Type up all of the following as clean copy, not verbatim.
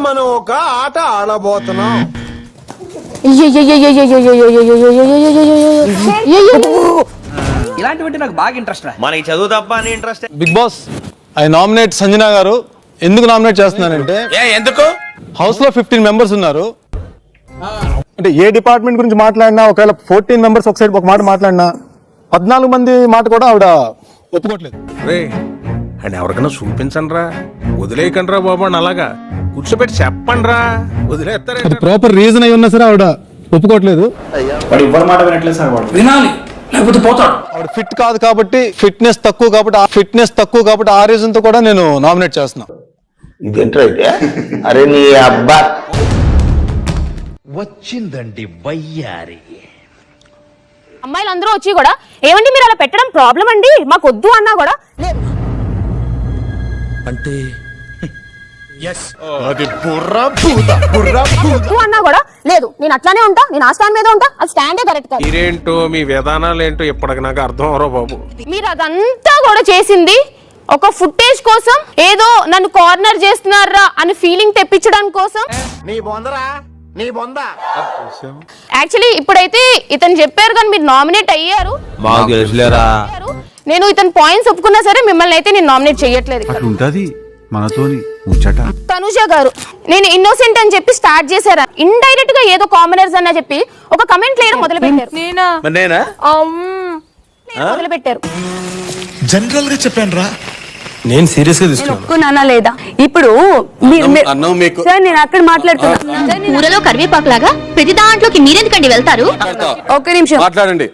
మనం ఒక ఆట ఆడబోతున్నాం. ఇలాంటివంటే నాకు బాగా ఇంట్రెస్ట్ రా. మనకి చదువు తప్ప అని interest. Bigg Boss I nominate Sanjana గారు. ఎందుకు నామినేట్ చేస్తున్నానంటే ఎందుకు హౌస్ లో 15 మెంబర్స్ ఉన్నారు. అంటే ఏ డిపార్ట్మెంట్ గురించి మాట్లాడినా ఒకవేళ 14 మెంబర్స్ ఒక సైడ్ ఒక మాట మాట్లాడినా 14 మంది మాట కూడా ఆవిడ ఒప్పుకోవట్లేదు. అని ఎవరికైనా చూపించండి రా, వదిలేయకండి రా బాబు అని అలాగా కూర్చోబెట్టి చెప్పండి రా, వదిలేస్తారా? అది ప్రాపర్ రీజన్ అయి ఉన్నా సరే ఆవిడ ఒప్పుకోవట్లేదు. వినాలి లేకపోతే పోతాడు. ఆవిడ ఫిట్ కాదు కాబట్టి, ఫిట్నెస్ తక్కువ కాబట్టి ఆ రీజన్ తో కూడా నేను నామినేట్ చేస్తున్నా. ఇదేంటైతే అరే నీ అబ్బా వచ్చిందండి వయ్యారి. అమ్మాయిలందరూ వచ్చి కూడా ఏమండి మీరు అలా పెట్టడం ప్రాబ్లం అండి, మాకు వద్దు అన్నా కూడా లేదు. అంటే వద్దు అన్నా కూడా లేదు, నేను అట్లానే ఉంటా, నేను ఆ స్టాండ్ మీద ఉంటా, అది స్టాండే కరెక్ట్ కాదు. మీరేంటో మీ విధానాలు ఏంటో ఇప్పటికి నాకు అర్థం అవరో బాబు. మీరు అదంతా కూడా చేసింది ఒక ఫుటేజ్ కోసం, ఏదో నన్ను కార్నర్ చేస్తున్నారా అని ఫీలింగ్ తెప్పించడానికి కోసం. యాక్చువల్లీ ఇప్పుడైతే ఇతను చెప్పారు కానీ మీరు నామినేట్ అయ్యారు. నేను ఇతను పాయింట్స్ ఒప్పుకున్నా సరే మిమ్మల్ని అయితే నేను నామినేట్ చేయట్లేదు. తనుజ గారు నేను ఇన్నోసెంట్ అని చెప్పి స్టార్ట్ చేశారా, ఇండైరెక్ట్ గా ఏదో కామనర్స్ అన్న చెప్పి ఒక కమెంట్ లేయడం మొదలు పెట్టారు. మొదలు పెట్టారు. జనరల్ గా చెప్పాను రా, నేను సీరియస్ గా తీసుకున్నాను లేదా ఇప్పుడు నేను అక్కడ మాట్లాడుతున్నా. ఊరలో కరివేపాకు లాగా ప్రతి దాంట్లోకి మీరెందుకండి వెళ్తారు? ఒక్క నిమిషం మాట్లాడండి.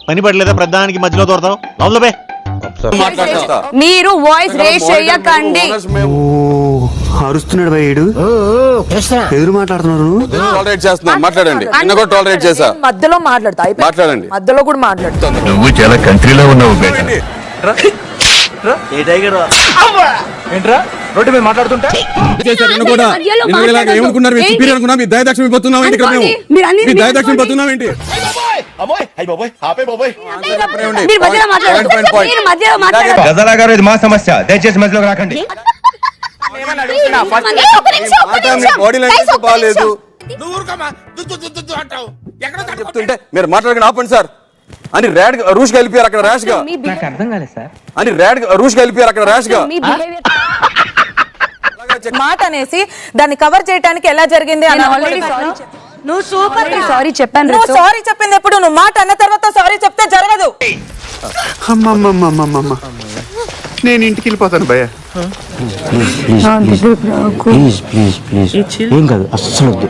పని పడలేదా ప్రధానికి మధ్యలో దొరతావు? మీరు వాయిస్ రేస్ చేయకండి. అరుస్తున్నాడు భయ్యుడు, ఎదురు మాట్లాడుతున్నారు. మాట్లాడండి. టాలరేట్ చేసా, మధ్యలో మాట్లాడండి, మధ్యలో కూడా మాట్లాడుతాను. నువ్వు చాలా కంట్రీలో ఉన్నావు. ఏంట్రా రోడ్డు మీద మాట్లాడుతుంటే ఏమనుకున్నారు? మీ దయదాక్షిణ్యం పోతున్నాం ఏంటి? మీ దయదాక్షిణ్యం పోతున్నాం ఏంటి? గజలా గారు ఇది మా సమస్య, దయచేసి మధ్యలోకి రాకండి. బాడీ లాంగ్వేజ్ బాగాలేదు చెప్తుంటే మీరు మాట్లాడకుండా ఆపండి సార్ అని ర్యాడ్ రూష్ గా వెళ్ళిపోయారు అక్కడ ర్యాష్ గా. నాకు అర్థం కాలేదు సార్. అని ర్యాడ్ రూష్ గా వెళ్ళిపోయారు అక్కడ ర్యాష్ గా. మాట అనేసి దాన్ని కవర్ చేయడానికి ఎలా జరిగింది అని ఆల్రెడీ నువ్వు సూపర్ సారీ చెప్పాను. నువ్వు సారీ చెప్పింది ఎప్పుడు? నువ్వు మాట అన్న తర్వాత సారీ చెప్తే జరగదు. నేను ఇంటికి వెళ్ళిపోతాను భయ్య. ఏం కాదు అస్సలు వద్దు.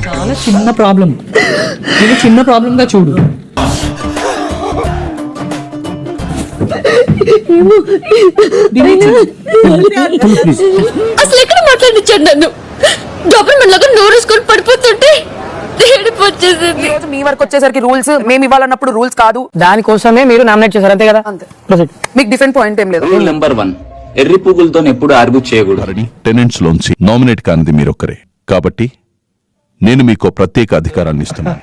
చాలా చిన్న ప్రాబ్లం, ఇది చిన్న ప్రాబ్లం గా చూడు. అసలు ఎక్కడ మాట్లాడించాడు నన్ను? గవర్నమెంట్ లాగా నోరేసుకొని పడిపోతుంటే మీ వరకు వచ్చేసరికి రూల్స్ మేము ఇవ్వాలన్నప్పుడు రూల్స్ కాదు. దానికోసమే మీరు నామినేట్ చేశారు అంతే కదా? అంతే. మీకు డిఫరెంట్ పాయింట్ ఏం లేదు. రూల్ నెంబర్ 1, ఎర్రి పువ్వులతో ఎప్పుడు ఆర్గ్యూ చేయకూడదు. టెనెంట్స్ లోంచి నామినేట్ కానిది మీరొక్కరే కాబట్టి నేను మీకు ప్రత్యేక అధికారాన్ని ఇస్తున్నాను.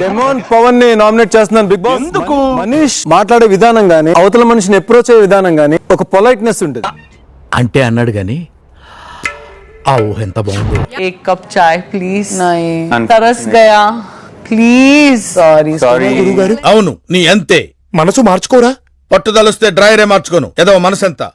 డెమోన్ పవన్ ని నామినేట్ చేస్తున్నాను బిగ్ బాస్. ఎందుకు? మనీష్ మాట్లాడే విధానం గానీ, అవతల మనిషిని అప్రోచ్ అయ్యే విధానం గానీ ఒక పొలైట్నెస్ ఉంటుంది. అంటే అన్నాడు గాని ఆ ఊహ ఎంత బాగుంది. एक कप चाय प्लीज. नहीं तरस गया प्लीज. సారీ గురుగారు. అవును నీ అంతే. మనసు మార్చుకోరా. పట్టుదలొస్తే డ్రైరే మార్చుకోను. ఏదో మనసంతా